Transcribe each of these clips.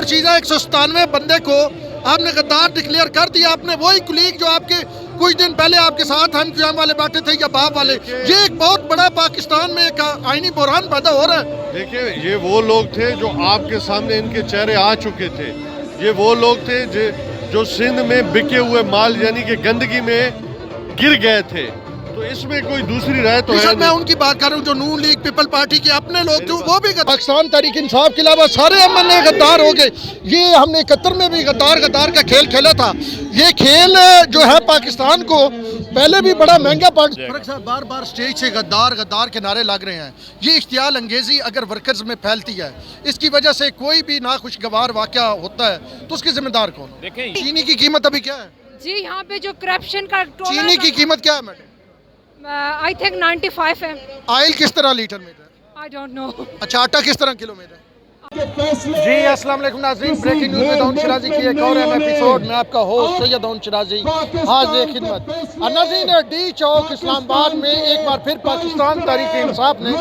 चीज़ है 197 बंदे को आपने गद्दार डिक्लेयर कर दिया। आपने वही कुलीग जो आपके कुछ दिन पहले आपके साथ हम क्याम वाले बैठे थे या बाप वाले, ये एक बहुत बड़ा पाकिस्तान में एक आईनी बहरान पैदा हो रहा है। देखिए, ये वो लोग थे जो आपके सामने इनके चेहरे आ चुके थे। ये वो लोग थे जो सिंध में बिके हुए माल यानी कि गंदगी में गिर गए थे। तो इसमें कोई दूसरी राय तो है मैं उनकी बात कर रहा हूँ जो नून लीग पीपल पार्टी के अपने लोग थे, वो भी पाकिस्तान तहरीक इंसाफ के अलावा सारे एमएलए गद्दार हो गए। ये हमने 71 में भी गद्दार का खेल खेला था। ये खेल जो है पाकिस्तान को पहले भी बड़ा महंगा पड़। फर्क साहब बार बार स्टेज से गद्दार के नारे लग रहे हैं। ये इश्तियाल अंगेजी अगर वर्कर्स में फैलती है, इसकी वजह से कोई भी नाखुशगवार वाक़या होता है तो उसके जिम्मेदार कौन? देखें, चीनी की कीमत अभी क्या है जी? यहाँ पे जो करप्शन का चीनी की कीमत क्या है मैडम? आई थिंक 95 है। ऑयल किस तरह लीटर में है? I don't know. अच्छा, आटा किस तरह किलो में है? जी अस्सलाम वालेकुम नाज़रीन, ब्रेकिंग न्यूज़ में दाऊद शिराजी की एक और एपिसोड में आपका होस्ट सैयद दाऊद शिराजी हाज़िर खिदमत। नाज़रीन, डी चौक इस्लामाबाद में एक बार फिर पाकिस्तान तहरीक इंसाफ ने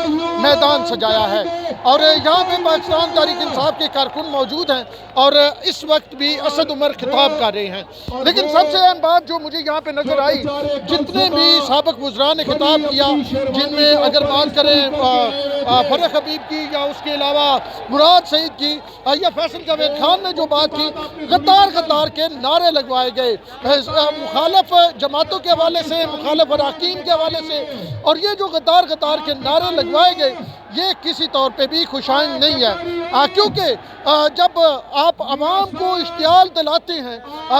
मैदान सजाया है और यहाँ पे पाकिस्तान तहरीक इंसाफ के कारकुन मौजूद हैं और इस वक्त भी असद उमर खिताब कर रहे हैं। लेकिन सबसे अहम बात जो मुझे यहाँ पे नज़र आई, जितने भी साबिक वज़रा ने खिताब किया, जिनमें अगर बात करें फरख हबीब की या उसके अलावा मुराद सईद की या फैसल जावेद खान ने जो बात की, गद्दार के नारे लगवाए गए मुखालिफ जमातों के हवाले से, मुखालिफ अरकान के हवाले से। और ये जो गद्दार के नारे लगवाए गए, ये किसी तौर पे भी खुशाइंद नहीं है, क्योंकि जब आप अवाम को इश्तियाल दिलाते हैं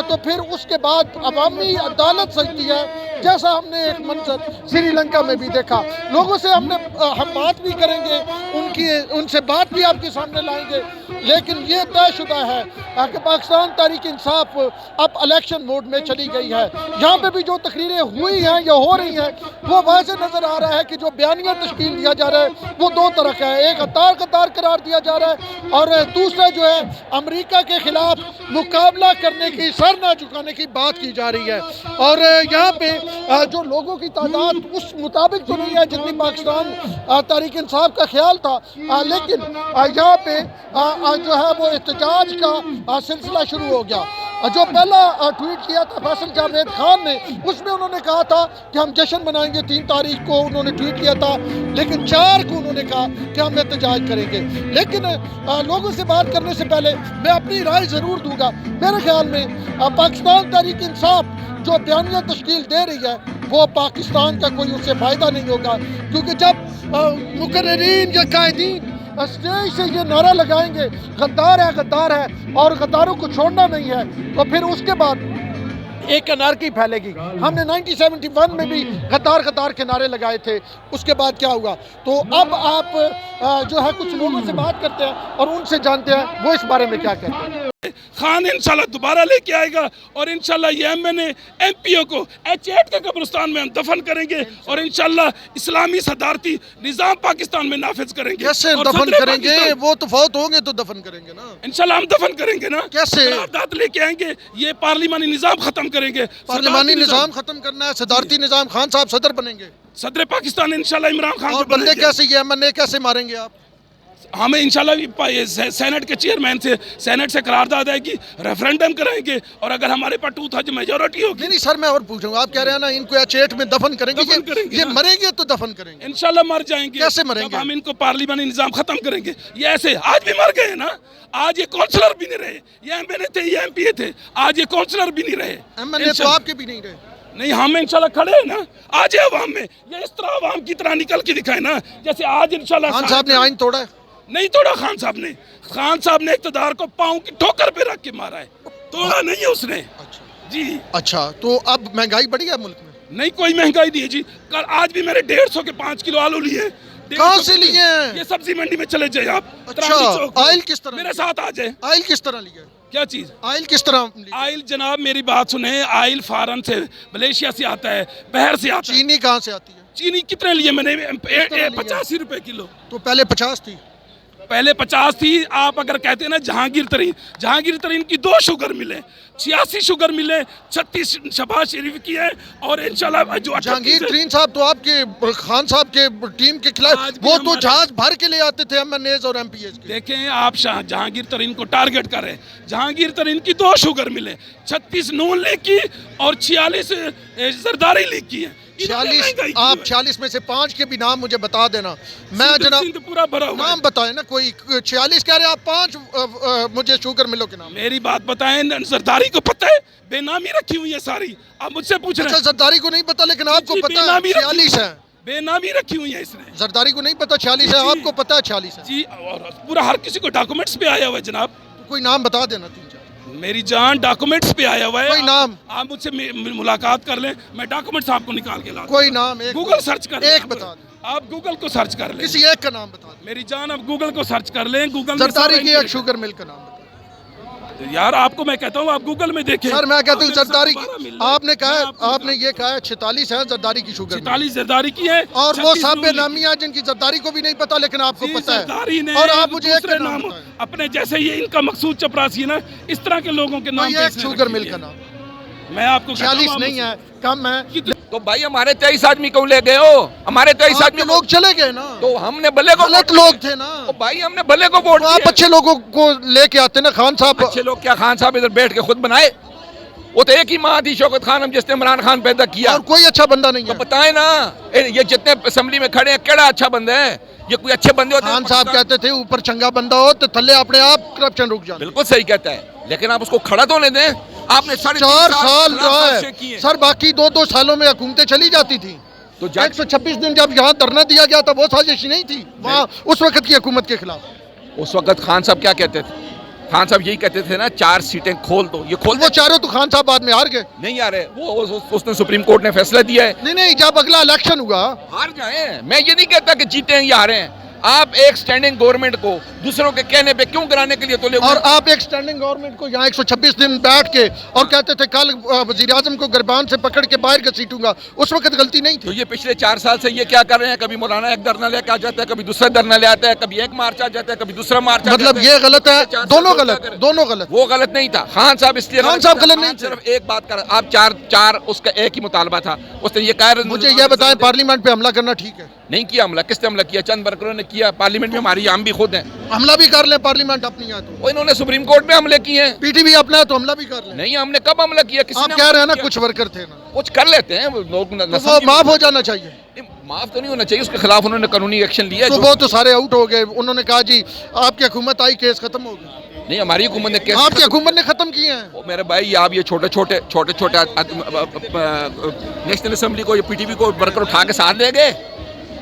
तो फिर उसके बाद अवामी अदालत सजती है, जैसा हमने एक मंजर श्रीलंका में भी देखा। लोगों से हम बात भी करेंगे, उनसे बात भी आपके सामने लाएंगे, लेकिन ये तयशुदा है कि पाकिस्तान तहरीक इंसाफ अब इलेक्शन मोड में चली गई है। यहाँ पे भी जो तकरीरें हुई हैं या हो रही हैं, वो वाज़ेह नज़र आ रहा है कि जो बयानिया तश्कील दिया जा रहा है वो दो तरह का है। एक गद्दार करार दिया जा रहा है और दूसरा जो है अमेरिका के खिलाफ मुकाबला करने की, सर ना झुकाने की बात की जा रही है। और यहाँ पे जो लोगों की तादाद उस मुताबिक तो नहीं है जितनी पाकिस्तान तहरीक इंसाफ का ख्याल था, लेकिन यहाँ पे जो है वो एहतजाज का सिलसिला शुरू हो गया। जो पहला ट्वीट किया था फैसल जावेद खान ने, उसमें उन्होंने कहा था कि हम जश्न मनाएंगे 3 तारीख को, उन्होंने ट्वीट किया था, लेकिन 4 को उन्होंने कहा कि हम एहतजाज करेंगे। लेकिन लोगों से बात करने से पहले मैं अपनी राय ज़रूर दूंगा। मेरे ख्याल में पाकिस्तान तहरीक इंसाफ जो बयानिया तश्कील दे रही है, वो पाकिस्तान का कोई उससे फ़ायदा नहीं होगा, क्योंकि जब मुकर्रीन या कायदीन स्टेज से ये नारा लगाएंगे गद्दार है और गद्दारों को छोड़ना नहीं है, तो फिर उसके बाद एक अनारकी फैलेगी। हमने 1971 में भी गद्दार के नारे लगाए थे, उसके बाद क्या हुआ? तो अब आप जो है कुछ लोगों से बात करते हैं और उनसे जानते हैं वो इस बारे में क्या कहते हैं। खान इंशाल्लाह दोबारा लेके आएगा और इंशाल्लाह ये एमएनए एमपीओ को H8 के कब्रिस्तान में हम दफन करेंगे और इंशाल्लाह इस्लामी सदारती निज़ाम पाकिस्तान में नाफिज करेंगे। कैसे दफन करेंगे? वो तो फौत होंगे तो दफन करेंगे ना। इंशाल्लाह हम दफन करेंगे ना। कैसे? दाद लेके आएंगे, ये पार्लिमानी निज़ाम खत्म करेंगे। पार्लिमानी निज़ाम खत्म करना है, सदारती निज़ाम, खान साहब सदर बनेंगे, सदर पाकिस्तान इंशाल्लाह इमरान खान। और बंदे कैसे, ये एमएनए कैसे मारेंगे आप? हमें इंशाल्लाह सेनेट के चेयरमैन से, सेनेट से करारदाद आएगी, रेफरेंडम कराएंगे और अगर हमारे पास 2/3 मेजोरिटी होगी। नहीं सर, मैं और पूछूंगा, आप कह रहे हैं ना इनको H8 में दफन करेंगे, ये मरेंगे तो दफन करेंगे? इंशाल्लाह मर जाएंगे। कैसे मरेंगे? हम इनको पार्लिमानी निज़ाम खत्म करेंगे। ये ऐसे आज भी मर गए ना, आज ये काउंसलर भी नहीं रहे, ये एमएनए थे, ये एमपीए थे, आज ये काउंसलर भी नहीं रहे। एमएनए तो आपके भी नहीं रहे। नहीं, हम इंशाल्लाह खड़े हैं ना, आज अवाम में ये इस तरह अवाम की तरह निकल के दिखाए ना, जैसे आज इंशाल्लाह। खान साहब ने आइन तोड़ा है? नहीं तोड़ा खान साहब ने इक़्तिदार को पाँव की ठोकर पे रख के मारा है, तोड़ा नहीं है उसने। अच्छा जी। अच्छा, तो अब महंगाई बढ़ी है मुल्क में? नहीं, कोई महंगाई नहीं है जी। कल आज भी मैंने 150 के 5 किलो आलू लिए। कहाँ से लिए हैं? ये सब्जी मंडी में चले जाए आप। अच्छा, आयल किस तरह? मेरे साथ आ जाए। आयल किस तरह लिया? क्या चीज़? आयल किस तरह? आयल जनाब मेरी बात सुने, आयल फॉरेन से, मलेशिया से आता है, बाहर से आता है। चीनी कहाँ से आती है? चीनी कितने लिए मैंने? 85 रुपए किलो। तो पहले 50 थी। पहले 50 थी। आप अगर कहते हैं ना जहांगीर तरीन की 2 शुगर मिले, 86 शुगर मिले, 36 शहबाज शरीफ की है, और इंशाल्लाह जो जहांगीर तरीन साहब तो आपके खान साहब के टीम के खिलाफ वो तो जहाज भर के ले आते थे एमएनएज और एमपीएस के। देखें आप जहांगीर तरीन को टारगेट कर रहे हैं। जहांगीर तरीन की 2 शुगर मिले, 36 नून लीग की और 46 जरदारी लीग की है। 46 आप 46 में से 5 के भी नाम मुझे बता देना। मैं जनाब पूरा भरा हुआ नाम बताएं ना, कोई 46 कह रहे हैं आप, 5 मुझे शुगर मिलो के नाम। मेरी बात बताएं, जरदारी को पता है, बेनामी रखी हुई है सारी। आप मुझसे पूछ रहे हैं। अच्छा जरदारी को नहीं पता, लेकिन आपको पता है 46 है। बेनामी रखी हुई है इसने। जरदारी को नहीं पता 46 है, आपको पता है 46 है जी, और पूरा हर किसी को डॉक्यूमेंट्स पे आया हुआ है जनाब। कोई नाम बता देना 3-4। मेरी जान डॉक्यूमेंट्स पे आया हुआ है। कोई नाम आप मुझसे मुलाकात कर लें, मैं डॉक्यूमेंट्स आपको निकाल के ला दूं। कोई नाम एक गूगल सर्च कर एक बता दें। आप गूगल को सर्च कर लें, किसी एक का नाम बता दें। मेरी जान आप गूगल को सर्च कर लें। गूगल जरदारी की एक शुगर मिल का नाम बता। यार आपको मैं कहता हूँ आप गूगल में देखें। सर मैं कहता हूँ जरदारी की, आपने कहा, आपने ये कहा है 46 है जरदारी की शुगर, 46 जरदारी की है, और वो सब बेनामी है जिनकी जरदारी को भी नहीं पता, लेकिन आपको पता है। और आप मुझे एक नाम अपने जैसे ये इनका मकसूद चपरासी है ना, इस तरह के लोगों के नाम एक शुगर मिल का नाम। मैं आपको 46 नहीं है, कम है। तो भाई हमारे 23 आदमी को ले गए हो, हमारे 23 आदमी लोग चले गए ना, तो हमने भले को गलत लोग थे ना। तो भाई हमने भले को वोट आप अच्छे लोगों को लेके आते ना। खान साहब अच्छे लोग क्या खान साहब इधर बैठ के खुद बनाए? वो तो एक ही माँ थी शौकत खानम जिसने इमरान खान पैदा किया, और कोई अच्छा बंदा नहीं तो है। बताए ना ये जितने असेंबली में खड़े हैं केड़ा अच्छा बंदा है? ये कोई अच्छे बंदे होते हैं? खान साहब कहते थे ऊपर चंगा बंदा हो तो थल्ले अपने आप करप्शन रुक जाए। बिल्कुल सही कहता है, लेकिन आप उसको खड़ा तो नहीं दें। आपने 4 साल रहा है सर, बाकी 2-2 सालों में हुकूमतें चली जाती थी। तो 126 दिन जब यहाँ धरना दिया गया था वो साजिश नहीं थी वहाँ उस वक्त की हुकूमत के खिलाफ? उस वक्त खान साहब क्या कहते थे? खान साहब यही कहते थे ना 4 सीटें खोल दो, ये खोल वो चारों तो खान साहब बाद में हार गए। नहीं आ रहे, वो उसने सुप्रीम कोर्ट ने फैसला दिया है। नहीं, जब अगला इलेक्शन हुआ हार जाए, मैं ये नहीं कहता कि जीते हैं या हारे हैं। आप एक स्टैंडिंग गवर्नमेंट को दूसरों के कहने पे क्यों कराने के लिए तो ले, और आप एक स्टैंडिंग गवर्नमेंट को यहाँ 126 दिन बैठ के और कहते थे कल वजीर आजम को गिरबान से पकड़ के बाहर घसीटूंगा, उस वक्त गलती नहीं थी। तो ये पिछले 4 साल से ये क्या कर रहे हैं? कभी मौलाना एक धरना लेके आ जाता है, कभी दूसरा धरना ले आता है, कभी एक मार्च आ जाता है, कभी दूसरा मार्च। मतलब ये गलत है, दोनों गलत। वो गलत नहीं था, खान साहब इसलिए खान साहब गलत नहीं, सिर्फ एक बात कर, आप चार उसका एक ही मुतालबा था, उसने ये कहा। मुझे ये बताएं पार्लियामेंट पे हमला करना ठीक है? नहीं किया हमला। किसने हमला किया? चंद वर्करों ने किया। पार्लियामेंट में हमारी हम भी खुद हैं। हमला भी कर ले, पार्लियामेंट अपनी है तो। इन्होंने सुप्रीम कोर्ट में हमले किए हैं। पीटीवी अपना है तो हमला भी कर ले। नहीं, हमने कब हमला किया? आप कह रहे हैं ना कुछ वर्कर थे ना, कुछ कर लेते हैं लोग, वो माफ हो जाना चाहिए। माफ तो नहीं होना चाहिए, उसके खिलाफ उन्होंने कानूनी एक्शन लिया। तो वो तो सारे आउट हो गए, उन्होंने कहा जी आपकी हुकूमत आई केस खत्म हो गया। नहीं, हमारी हुकूमत ने केस, आपकी हुकूमत ने खत्म किए हैं। मेरे भाई आप ये छोटे छोटे नेशनल असेंबली को, ये पीटीवी को वर्कर उठा के साथ ले गए।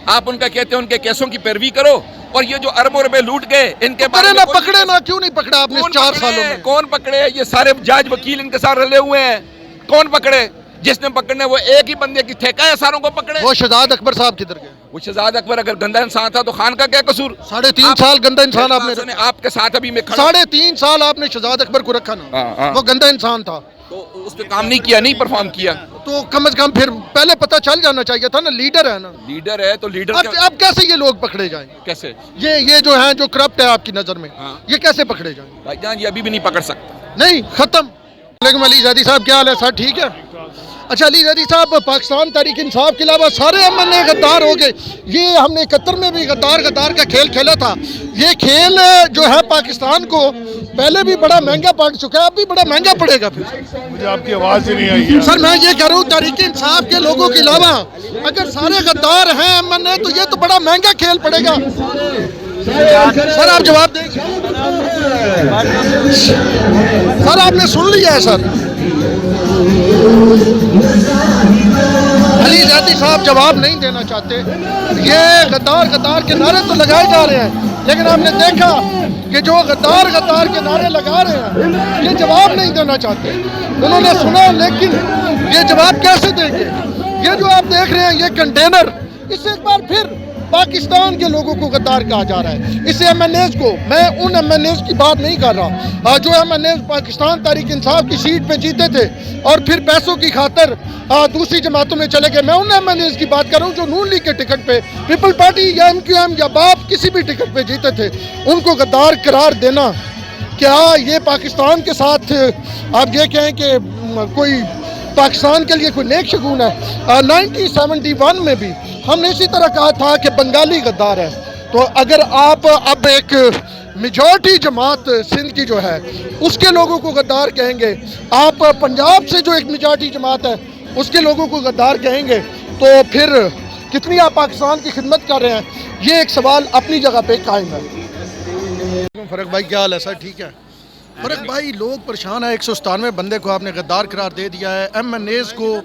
आप उनका कहते हैं उनके केसों की पैरवी करो, और ये जो अरबों रुपए लूट गए इनके बारे में पकड़े ना, क्यों नहीं पकड़ा आपने 4 सालों में? कौन पकड़े? ये सारे जज वकील इनके साथ रले हुए हैं। कौन पकड़े? जिसने पकड़ने वो एक ही बंदे की ठेका है, सारों को पकड़े। वो शहजाद अकबर साहब किधर गए? वो शहजाद अकबर अगर गंदा इंसान था तो खान का क्या कसूर? 3.5 साल गंदा इंसान आपने आपके साथ अभी मैं 3.5 साल आपने शहजाद अकबर को रखा ना, वो गंदा इंसान था तो उस पे काम नहीं किया, नहीं परफॉर्म किया, तो कम से कम फिर पहले पता चल जाना चाहिए था ना। लीडर है ना, लीडर है तो लीडर। अब कैसे ये लोग पकड़े जाएं? कैसे? ये जो है जो करप्ट है आपकी नजर में, ये कैसे पकड़े जाएं? भाईजान ये अभी भी नहीं पकड़ सकते। नहीं, खत्म। वालेकुम अली ज़ैदी साहब, क्या हाल है सर? ठीक है। अच्छा अली ज़ैदी साहब, पाकिस्तान तहरीक इंसाफ के अलावा सारे अमन ने गद्दार हो गए। ये हमने 71 में भी गद्दार का खेल खेला था। ये खेल जो है पाकिस्तान को पहले भी बड़ा महंगा पड़ चुका है, अब भी बड़ा महंगा पड़ेगा। फिर मुझे आपकी आवाज़ ही नहीं आई है सर। मैं ये कह रहा हूँ तहरीक इंसाफ के लोगों के अलावा अगर सारे गद्दार हैं अमन ने, तो ये तो बड़ा महंगा खेल पड़ेगा। सर आप जवाब दें। सर आपने सुन लिया है सर? अली ज़ैदी साहब जवाब नहीं देना चाहते। ये गद्दार के नारे तो लगाए जा रहे हैं, लेकिन आपने देखा कि जो गद्दार के नारे लगा रहे हैं ये जवाब नहीं देना चाहते। उन्होंने सुना, लेकिन ये जवाब कैसे देंगे? ये जो आप देख रहे हैं ये कंटेनर, इससे एक बार फिर پاکستان کے لوگوں کو غدار کہا جا رہا ہے. اس ایم این ایز کو, میں ان ایم این ایز کی بات نہیں کر رہا جو M N as Pakistan Tehreek Insaf کی سیٹ پہ جیتے تھے اور پھر پیسوں کی خاطر دوسری جماعتوں میں چلے گئے. میں ان ایم این ایز کی بات کر رہا ہوں جو نون لیگ کے ٹکٹ پہ, پیپل پارٹی یا ایم کیو ایم یا باپ کسی بھی ٹکٹ پہ جیتے تھے, ان کو غدار قرار دینا, کیا یہ پاکستان کے ساتھ آپ یہ کہیں کہ کوئی پاکستان کے لیے کوئی نیک شگون ہے؟ 1971 میں بھی ہم نے اسی طرح کہا تھا کہ بنگالی غدار ہے. تو اگر آپ اب ایک میجورٹی جماعت سندھ کی جو ہے اس کے لوگوں کو غدار کہیں گے, آپ پنجاب سے جو ایک میجورٹی جماعت ہے اس کے لوگوں کو غدار کہیں گے, تو پھر کتنی آپ پاکستان کی خدمت کر رہے ہیں؟ یہ ایک سوال اپنی جگہ پہ قائم ہے. فرق بھائی کیا حال ہے سر؟ ٹھیک ہے. فرق بھائی, لوگ پریشان ہیں, 197 بندے کو آپ نے غدار قرار دے دیا ہے. ایم این ایز کو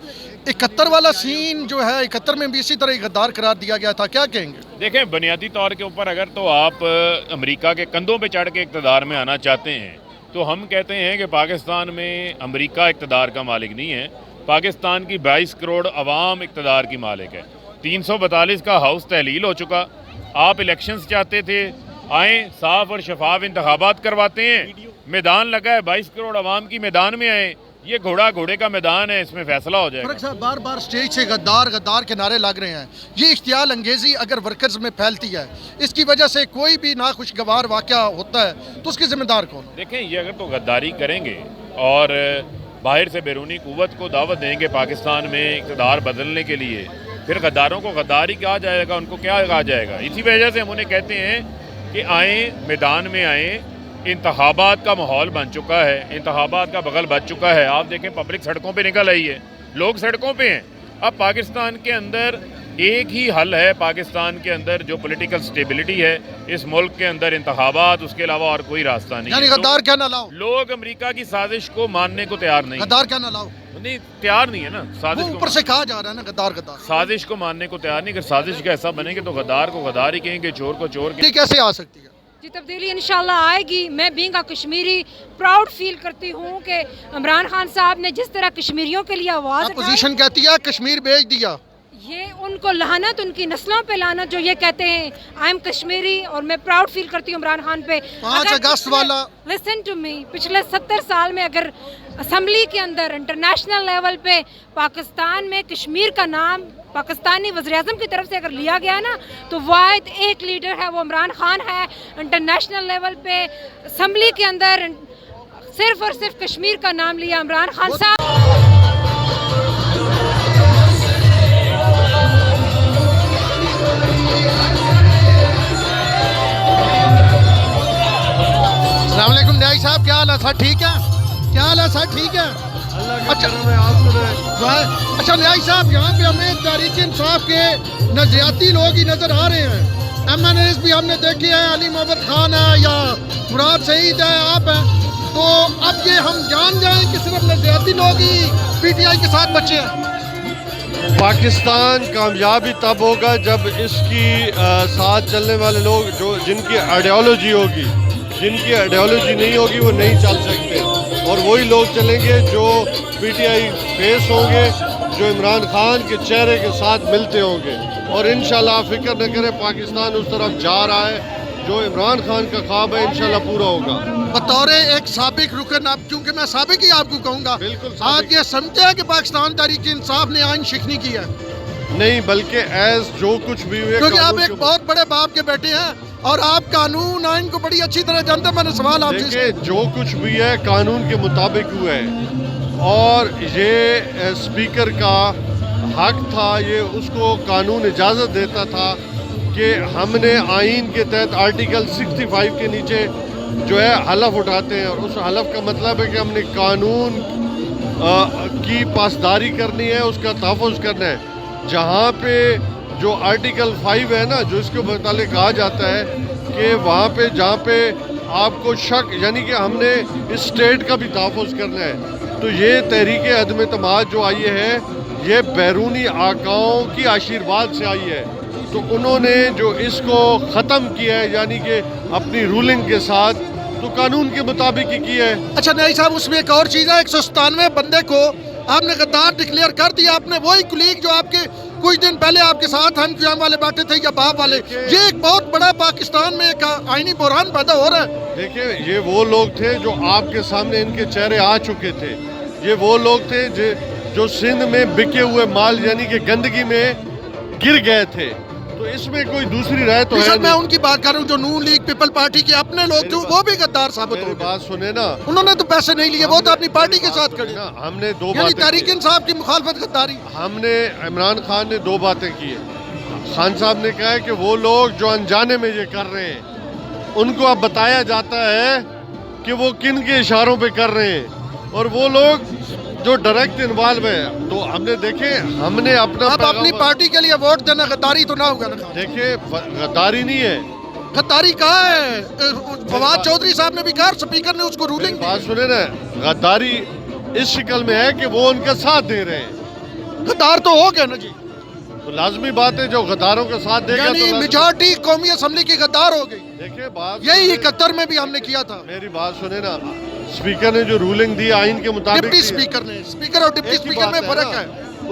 71 والا سین جو ہے, 71 میں بھی اسی طرح غدار قرار دیا گیا تھا, کیا کہیں گے؟ دیکھیں, بنیادی طور کے اوپر اگر تو آپ امریکہ کے کندھوں پہ چڑھ کے اقتدار میں آنا چاہتے ہیں تو ہم کہتے ہیں کہ پاکستان میں امریکہ اقتدار کا مالک نہیں ہے, پاکستان کی 22 کروڑ عوام اقتدار کی مالک ہے. 342 کا ہاؤس تحلیل ہو چکا. آپ الیکشنز چاہتے تھے, آئیں صاف اور شفاف انتخابات کرواتے ہیں, میدان لگا ہے, 22 کروڑ عوام کی میدان میں آئیں, یہ گھوڑا گھوڑے کا میدان ہے, اس میں فیصلہ ہو جائے گا. فرق صاحب, بار بار سٹیج سے غدار غدار کے نعرے لگ رہے ہیں, یہ اشتعال انگیزی اگر ورکرز میں پھیلتی ہے, اس کی وجہ سے کوئی بھی ناخوشگوار واقعہ ہوتا ہے تو اس کے ذمہ دار کون؟ دیکھیں, یہ اگر تو غداری کریں گے اور باہر سے بیرونی قوت کو دعوت دیں گے پاکستان میں اقتدار بدلنے کے لیے, پھر غداروں کو غداری کہا جائے گا, ان کو کیا کہا جائے گا؟ اسی وجہ سے ہم انہیں کہتے ہیں کہ آئیں, میدان میں آئیں. انتخابات کا ماحول بن چکا ہے, انتخابات کا بغل بچ چکا ہے. آپ دیکھیں پبلک سڑکوں پہ نکل آئی ہے, لوگ سڑکوں پہ ہیں. اب پاکستان کے اندر ایک ہی حل ہے, پاکستان کے اندر جو پولیٹیکل سٹیبلٹی ہے اس ملک کے اندر انتخابات, اس کے علاوہ اور کوئی راستہ نہیں. یعنی غدار کیا نہ لاؤ, لوگ امریکہ کی سازش کو ماننے کو تیار نہیں. غدار کیا نہ لاؤ نہیں, تیار نہیں ہے نا. سازش اوپر سے کہا جا رہا ہے نا غدار غدار, سازش کو ماننے کو تیار نہیں. اگر سازش کا ایسا بنے گے تو غدار کو غدار ہی کہیں گے, چور کو چور کہیں گے. کیسے آ سکتی ہے؟ جی, تبدیلی انشاءاللہ آئے گی. میں بینگ کشمیری پراؤڈ فیل کرتی ہوں کہ عمران خان صاحب نے جس طرح کشمیریوں کے لیے آواز اٹھائی, اپوزیشن کہتی ہے کشمیر بیچ دیا, یہ ان کو لعنت, ان کی نسلوں پہ لعنت جو یہ کہتے ہیں آئی ایم کشمیری. اور میں پراؤڈ فیل کرتی ہوں عمران خان پہ. 5 اگست والا, لسن ٹو می, پچھلے 70 سال میں اگر اسمبلی کے اندر انٹرنیشنل لیول پہ پاکستان میں کشمیر کا نام پاکستانی وزیراعظم کی طرف سے اگر لیا گیا نا, تو واحد ایک لیڈر ہے, وہ عمران خان ہے. انٹرنیشنل لیول پہ اسمبلی کے اندر صرف اور صرف کشمیر کا نام لیا عمران خان صاحب. السلام علیکم نیائی صاحب, کیا حال ہے سر؟ ٹھیک ہے, کیا حال ہے سر؟ ٹھیک ہے. اچھا نیائی صاحب, یہاں پہ ہمیں تحریک انصاف کے نظریاتی لوگ ہی نظر آ رہے ہیں. ایم این ایز بھی ہم نے دیکھے ہیں, علی محمد خان ہے یا مراد سعید ہے, آپ ہیں. تو اب یہ ہم جان جائیں کہ صرف نظریاتی لوگ ہی پی ٹی آئی کے ساتھ بچے ہیں. پاکستان کامیابی تب ہوگا جب اس کی ساتھ چلنے والے لوگ جن کی آئیڈیالوجی ہوگی, جن کی آئیڈیالوجی نہیں ہوگی وہ نہیں چل سکتے, اور وہی لوگ چلیں گے جو پی ٹی آئی فیس ہوں گے, جو عمران خان کے چہرے کے ساتھ ملتے ہوں گے. اور انشاءاللہ آپ فکر نہ کریں, پاکستان اس طرف جا رہا ہے, جو عمران خان کا خواب ہے انشاءاللہ پورا ہوگا. بطور ایک سابق رکن, اب کیونکہ میں سابق ہی آپ کو کہوں گا, آپ یہ سمجھتے ہیں کہ پاکستان تحریک انصاف نے آئین شکنی کی ہے؟ نہیں, بلکہ ایز جو کچھ بھی ہوئے, کیونکہ آپ ایک بہت بڑے باپ کے بیٹے ہیں اور آپ قانون آئین کو بڑی اچھی طرح جانتے ہیں. میں نے سوال آپ سے, جو کچھ بھی ہے قانون کے مطابق ہوا ہے, اور یہ اسپیکر کا حق تھا, یہ اس کو قانون اجازت دیتا تھا کہ ہم نے آئین کے تحت آرٹیکل 65 کے نیچے جو ہے حلف اٹھاتے ہیں, اور اس حلف کا مطلب ہے کہ ہم نے قانون کی پاسداری کرنی ہے, اس کا تحفظ کرنا ہے. جہاں پہ جو آرٹیکل 5 ہے نا, جو اس کے متعلق کہا جاتا ہے کہ وہاں پہ جہاں پہ آپ کو شک, یعنی کہ ہم نے اس اسٹیٹ کا بھی تحفظ کرنا ہے. تو یہ تحریک عدم اعتماد جو آئی ہے, یہ بیرونی آقاؤں کی آشیرواد سے آئی ہے. تو انہوں نے جو اس کو ختم کیا ہے, یعنی کہ اپنی رولنگ کے ساتھ, تو قانون کے مطابق ہی کی ہے. اچھا نیائی صاحب, اس میں ایک اور چیز ہے, 197 بندے کو آپ نے غدار ڈکلیئر کر دیا. آپ نے وہی کلیگ جو آپ کے کچھ دن پہلے آپ کے ساتھ ہم قیام والے بیٹھے تھے یا باپ والے. یہ ایک بہت بڑا پاکستان میں ایک آئینی بحران پیدا ہو رہا ہے. دیکھیں یہ وہ لوگ تھے جو آپ کے سامنے ان کے چہرے آ چکے تھے. یہ وہ لوگ تھے جو سندھ میں بکے ہوئے مال یعنی کہ گندگی میں گر گئے تھے. تو اس میں کوئی دوسری رائے تو ہے. میں ان کی بات کر رہا ہوں جو نون لیگ پیپل پارٹی کے اپنے لوگ تھے, وہ بھی غدار ثابت ہو گئے. بات سنیں نا, انہوں نے تو پیسے نہیں لیے, وہ تو اپنی پارٹی کے ساتھ کھڑے. ہم نے دو یعنی تحریک انصاف کی مخالفت غداری. ہم نے عمران خان نے دو باتیں کی ہیں. خان صاحب نے کہا ہے کہ وہ لوگ جو انجانے میں یہ کر رہے ہیں ان کو اب بتایا جاتا ہے کہ وہ کن کے اشاروں پہ کر رہے ہیں, اور وہ لوگ جو ڈائریکٹ انوالو ہے. تو ہم نے دیکھے, ہم نے اپنی پارٹی کے لیے ووٹ دینا غداری تو نہ ہوگا نا. دیکھیں غداری نہیں ہے. غداری کہا ہے فواد چودھری صاحب نے بھی کہا, اسپیکر نے اس کو رولنگ. بات سنیں نا, غداری اس شکل میں ہے کہ وہ ان کا ساتھ دے رہے ہیں. غدار تو ہو گیا نا جی. تو لازمی بات ہے جو غداروں کا ساتھ دے گا یعنی میجارٹی قومی اسمبلی کی غدار ہو گئی. دیکھیں بات یہی 71 میں بھی ہم نے کیا تھا. میری بات سنیں نا, اسپیکر نے جو رولنگ دی آئین کے مطابق, ڈپٹی اسپیکر نے, اسپیکر اور ڈپٹی اسپیکر میں فرق ہے.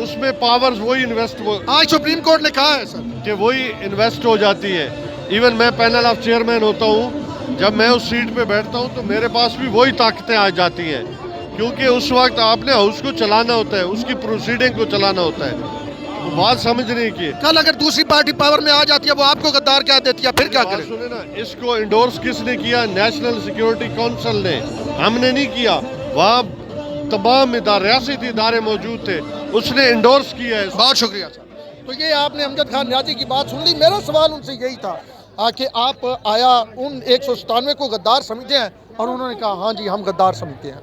اس میں پاورز وہی انویسٹ آج سپریم کورٹ نے کہا ہے سر کہ وہی انویسٹ ہو جاتی ہے. ایون میں پینل آف چیئرمین ہوتا ہوں, جب میں اس سیٹ پہ بیٹھتا ہوں تو میرے پاس بھی وہی طاقتیں آ جاتی ہیں, کیونکہ اس وقت آپ نے ہاؤس کو چلانا ہوتا ہے, اس کی پروسیڈنگ کو چلانا ہوتا ہے. بات سمجھنے کی. کل اگر دوسری پارٹی پاور میں آ جاتی ہے وہ آپ کو غدار کہہ دیتی ہے, پھر کیا کریں؟ سنیں نا, اس کو انڈورس کس نے کیا؟ نیشنل سیکیورٹی کونسل نے, ہم نے نہیں کیا. وہاں تمام ریاستی ادارے موجود تھے, اس نے انڈورس کیا ہے. بہت شکریہ سر. تو یہ آپ نے امجد خان نیازی کی بات سن لی. میرا سوال ان سے یہی تھا کہ آپ آیا ان 197 کو غدار سمجھتے ہیں, اور انہوں نے کہا ہاں جی ہم غدار سمجھتے ہیں.